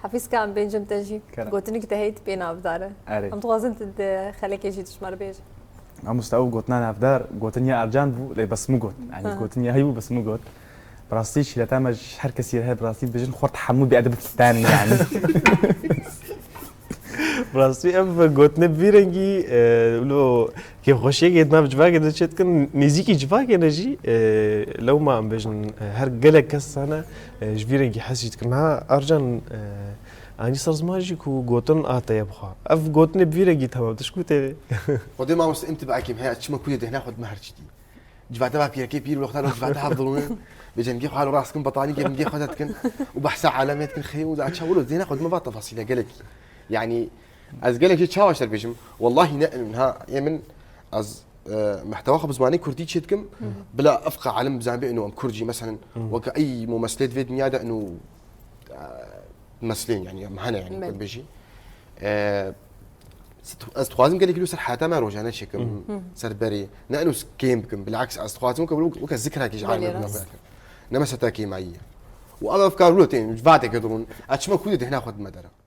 حفيز كان بينجم تجي قلت لك تهيت بينا بداره ام توازنت خليك يجي تشمر بيج ام مستوى قلتنا نافدار قلتني ارجان بو لي بس مو قلت يعني قلتني هيو بس مو قلت براستيش لا تامج هر كثير هي براستي بيجن خرط حمو بأدب الثاني يعني براستي ام قلتنا بيرنجي لو كي خوشي قد ما بجفاك اذا شت كن نزيكي جفاك نجي لو ما ام بيجن هر قلق كسانه جبيرنجي حسيت كنا ارجان اني صرزماجي كو قوتن اتي بخا اف قوتني بيرنجي تمام تشكوتي ودي ما مست انت باكي هي تشما كويد هنا خد مهر جدي جفاتها بير كي بير وقتها جفاتها افضلون بيجن حال راسكم بطاني كيف نجي خدتكن وبحث علاماتكن خي ودا تشاولو زين اخذ ما تفاصيل قالك يعني از قالك تشاوش بيجم والله نها يمن از محتوى خبزماني كردي تشتكم بلا افقع علم بزامبي انه ام كردي مثلا وكاي ممثلات في الدنيا ده انه ممثلين يعني معنا يعني كل بيجي استخوازم قال لك لو سر حتى ما روجانا شكم سر بري نانو سكيم بكم بالعكس استخوازم كم وك ذكرها كي جعلنا نما ستاكي معي وأنا أفكار لوتين بعد كده اشما كودي هنا خد مدرة